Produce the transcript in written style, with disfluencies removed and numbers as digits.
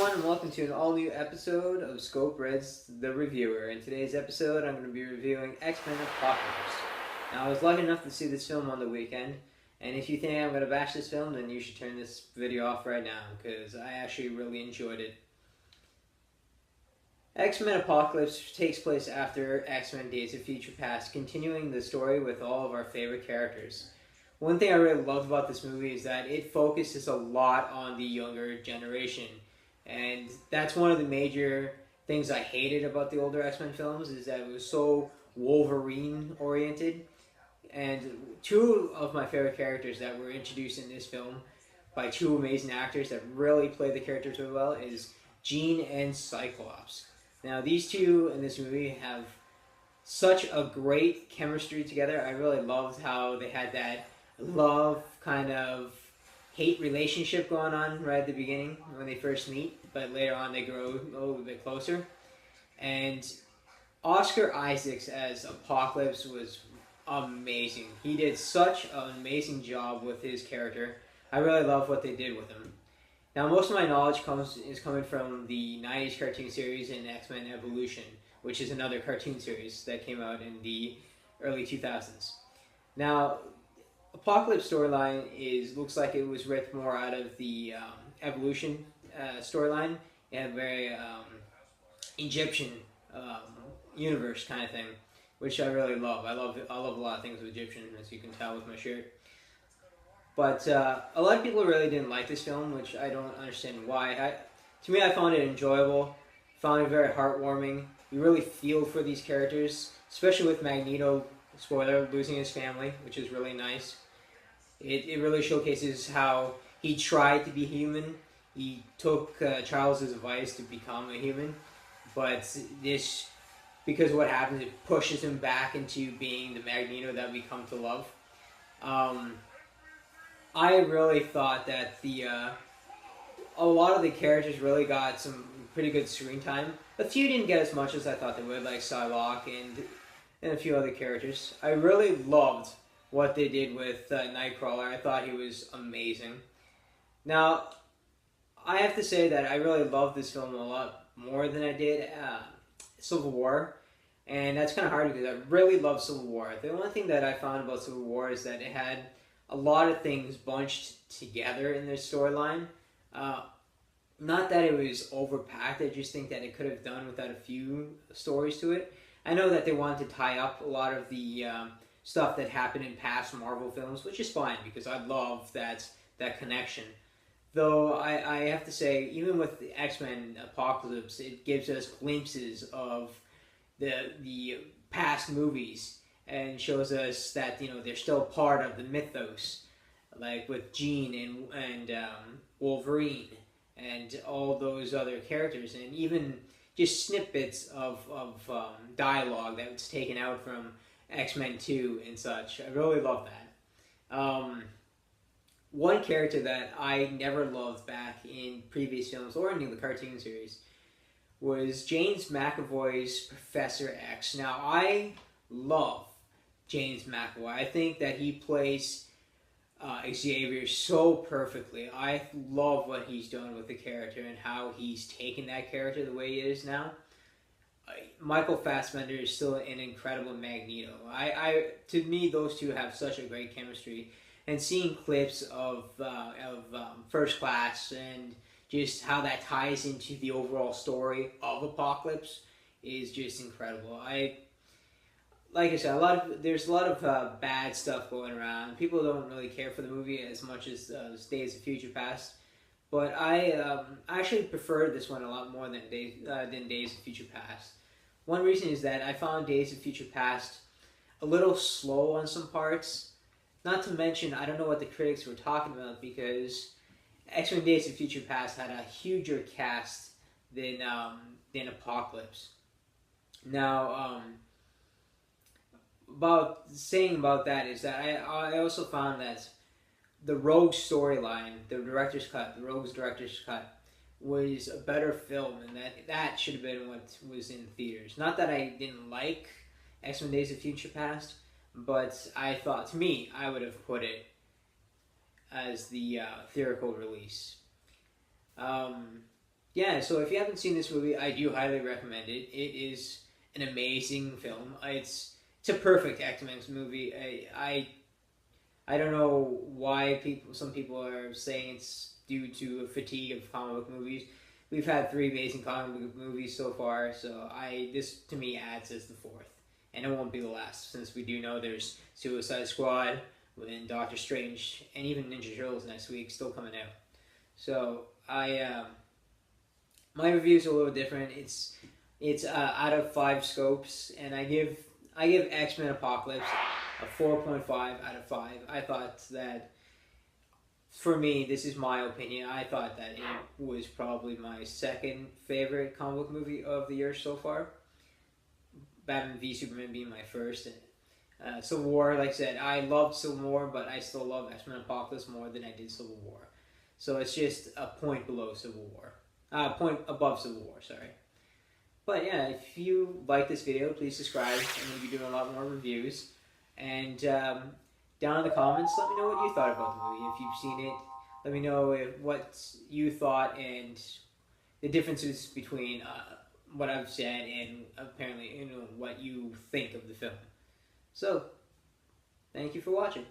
everyone, and welcome to an all-new episode of Scope Red's The Reviewer. In today's episode, I'm going to be reviewing X-Men Apocalypse. Now, I was lucky enough to see this film on the weekend, and if you think I'm going to bash this film, then you should turn this video off right now, because I actually really enjoyed it. X-Men Apocalypse takes place after X-Men Days of Future Past, continuing the story with all of our favorite characters. One thing I really loved about this movie is that it focuses a lot on the younger generation. And that's one of the major things I hated about the older X-Men films, is that it was so Wolverine-oriented. And two of my favorite characters that were introduced in this film by two amazing actors that really play the characters really well is Jean and Cyclops. Now, these two in this movie have such a great chemistry together. I really loved how they had that love kind of hate relationship going on right at the beginning when they first meet, but later on they grow a little bit closer. And Oscar Isaacs as Apocalypse was amazing. He did such an amazing job with his character. I really love what they did with him. Now, most of my knowledge is coming from the 90s cartoon series and X-Men Evolution, which is another cartoon series that came out in the early 2000s. Now, Apocalypse storyline looks like it was ripped more out of the Evolution storyline, and very Egyptian universe kind of thing, which I really love. I love a lot of things with Egyptian, as you can tell with my shirt. But a lot of people really didn't like this film, which I don't understand why. To me, I found it enjoyable. Found it very heartwarming. You really feel for these characters, especially with Magneto, spoiler, losing his family, which is really nice. It really showcases how he tried to be human. He took Charles's advice to become a human, but this, because of what happens, it pushes him back into being the Magneto that we come to love. I really thought that a lot of the characters really got some pretty good screen time. A few didn't get as much as I thought they would, like Psylocke and a few other characters. I really loved what they did with Nightcrawler. I thought he was amazing. Now, I have to say that I really loved this film a lot more than I did Civil War. And that's kind of hard because I really love Civil War. The only thing that I found about Civil War is that it had a lot of things bunched together in their storyline. Not that it was overpacked, I just think that it could have done without a few stories to it. I know that they wanted to tie up a lot of the stuff that happened in past Marvel films, which is fine because I love that connection. Though I have to say, even with the X-Men Apocalypse, it gives us glimpses of the past movies and shows us that they're still part of the mythos, like with Jean and Wolverine and all those other characters, and even just snippets of dialogue that was taken out from X-Men 2 and such. I really love that. One character that I never loved back in previous films or in the cartoon series was James McAvoy's Professor X. Now, I love James McAvoy. I think that he plays Xavier so perfectly. I love what he's done with the character and how he's taken that character the way he is now. Michael Fassbender is still an incredible Magneto. To me, those two have such a great chemistry. And seeing clips of First Class and just how that ties into the overall story of Apocalypse is just incredible. Like I said, there's a lot of bad stuff going around. People don't really care for the movie as much as Days of Future Past, but I actually prefer this one a lot more than Days of Future Past. One reason is that I found Days of Future Past a little slow on some parts. Not to mention, I don't know what the critics were talking about, because X-Men Days of Future Past had a huger cast than Apocalypse. Now, about that is that I also found that the Rogue storyline, the Rogue's director's cut, was a better film, and that should have been what was in theaters. Not that I didn't like X-Men Days of Future Past, but I thought, to me, I would have put it as the theatrical release. yeah, so if you haven't seen this movie, I do highly recommend it. It is an amazing film. It's a perfect X-Men movie. I don't know why some people are saying it's due to a fatigue of comic book movies. We've had three amazing comic book movies so far, so this to me adds as the fourth, and it won't be the last since we do know there's Suicide Squad and Doctor Strange and even Ninja Turtles next week still coming out. So my review is a little different. It's out of 5 scopes, and I give X-Men Apocalypse a 4.5 out of 5. I thought that, for me, this is my opinion, I thought that it was probably my second favorite comic book movie of the year so far. Batman v Superman being my first. And, Civil War, like I said, I loved Civil War, but I still love X-Men Apocalypse more than I did Civil War. So it's just a point below Civil War. Point above Civil War, sorry. But yeah, if you like this video, please subscribe. I'm going to be doing a lot more reviews. And down in the comments, let me know what you thought about the movie. If you've seen it, let me know what you thought and the differences between what I've said and apparently what you think of the film. So, thank you for watching.